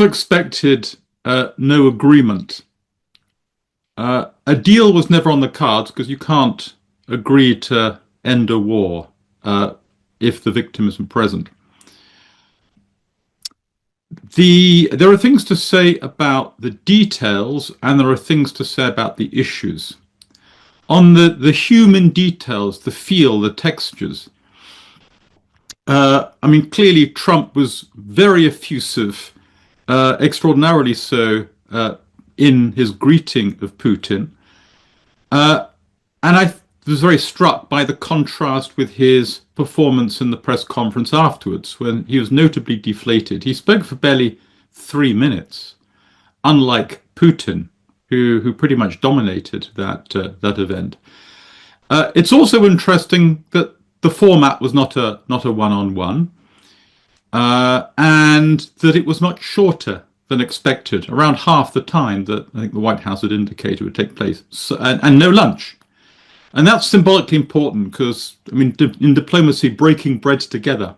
expected, no agreement. A deal was never on the cards because you can't agree to end a war if the victim isn't present. There are things to say about the details, and there are things to say about the issues. On the human details, the feel, the textures, I mean, clearly Trump was very effusive, extraordinarily so in his greeting of Putin. And I was very struck by the contrast with his performance in the press conference afterwards, when he was notably deflated. He spoke for barely 3 minutes, unlike Putin, who pretty much dominated that event. It's also interesting that the format was not a one-on-one, and that it was much shorter than expected, around half the time that I think the White House had indicated would take place, and no lunch. And that's symbolically important because, I mean, in diplomacy, breaking bread together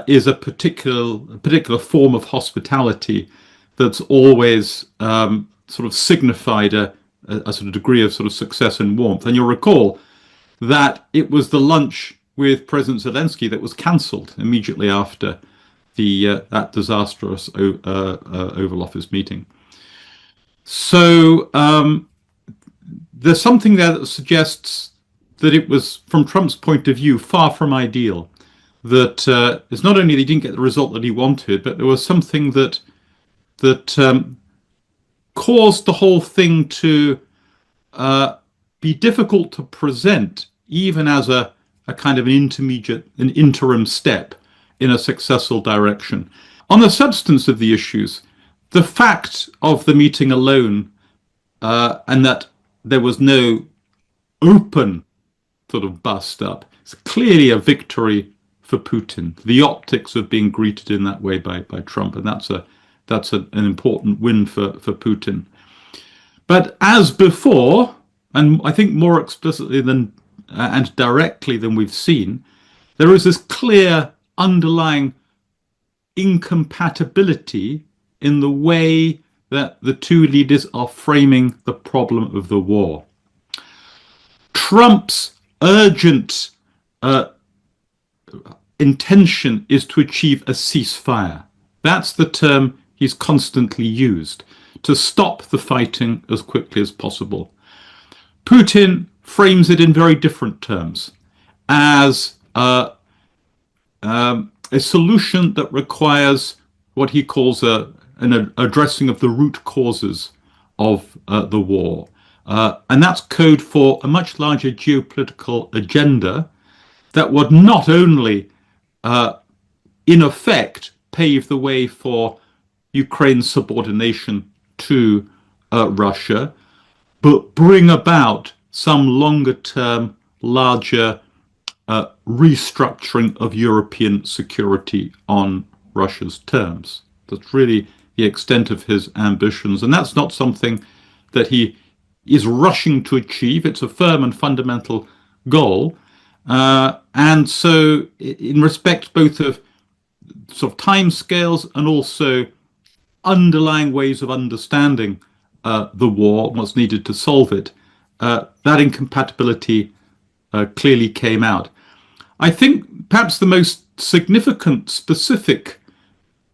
is a particular form of hospitality that's always sort of signified a sort of degree of sort of success and warmth. And you'll recall that it was the lunch with President Zelenskyy that was cancelled immediately after that disastrous Oval Office meeting. So there's something there that suggests that it was, from Trump's point of view, far from ideal. That it's not only that he didn't get the result that he wanted, but there was something that caused the whole thing to be difficult to present, even as a kind of an interim step in a successful direction. On the substance of the issues, the fact of the meeting alone, and that there was no open sort of bust up, is clearly a victory for Putin. The optics of being greeted in that way by Trump, and that's an important win for Putin. But as before, and I think more explicitly than and directly than we've seen, there is this clear underlying incompatibility in the way that the two leaders are framing the problem of the war. Trump's urgent intention is to achieve a ceasefire. That's the term he's constantly used, to stop the fighting as quickly as possible. Putin frames it in very different terms, as a solution that requires what he calls an addressing of the root causes of the war. And that's code for a much larger geopolitical agenda that would not only, in effect, pave the way for Ukraine's subordination to Russia, but bring about some longer-term, larger restructuring of European security on Russia's terms. That's really the extent of his ambitions, and that's not something that he is rushing to achieve. It's a firm and fundamental goal, and so in respect both of sort of time scales and also underlying ways of understanding the war, what's needed to solve it, that incompatibility clearly came out. I think perhaps the most significant, specific,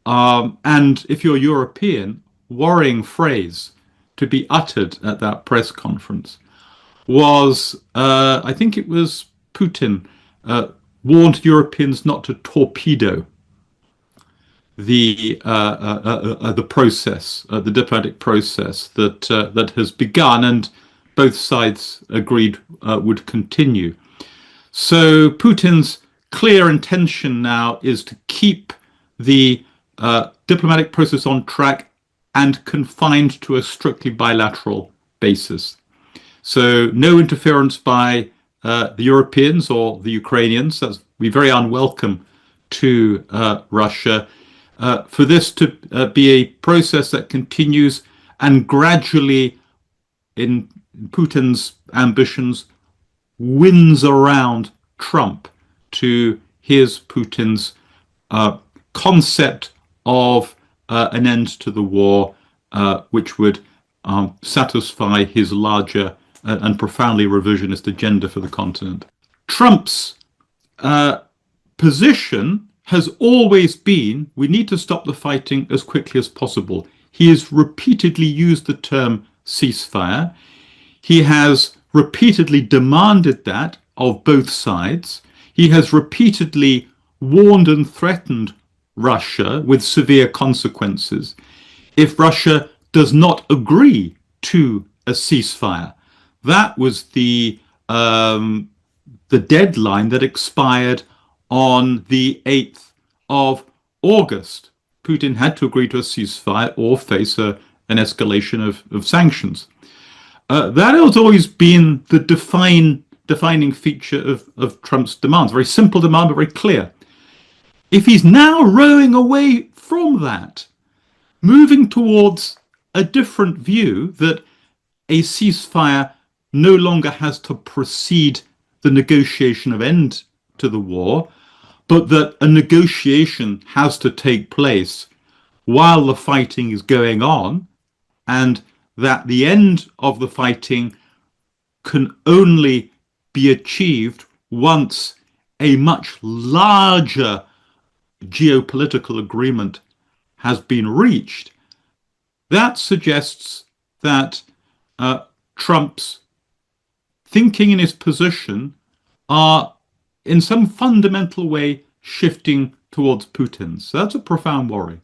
and if you're European, worrying phrase to be uttered at that press conference was, I think it was Putin warned Europeans not to torpedo the process, the diplomatic process that has begun, and both sides agreed would continue. So Putin's clear intention now is to keep the diplomatic process on track and confined to a strictly bilateral basis. So no interference by the Europeans or the Ukrainians. That's be very unwelcome to Russia. For this to be a process that continues and gradually, in Putin's ambitions, wins around Trump to his Putin's concept of an end to the war, which would satisfy his larger and profoundly revisionist agenda for the continent. Trump's position has always been, we need to stop the fighting as quickly as possible. He has repeatedly used the term ceasefire. He has repeatedly demanded that of both sides. He has repeatedly warned and threatened Russia with severe consequences if Russia does not agree to a ceasefire. That was the deadline that expired on the 8th of August. Putin had to agree to a ceasefire or face an escalation of sanctions. That has always been the defining feature of Trump's demands. Very simple demand, but very clear. If he's now rowing away from that, moving towards a different view that a ceasefire no longer has to precede the negotiation of end to the war, but that a negotiation has to take place while the fighting is going on, and that the end of the fighting can only be achieved once a much larger geopolitical agreement has been reached. That suggests that Trump's thinking and his position are in some fundamental way shifting towards Putin's. So that's a profound worry.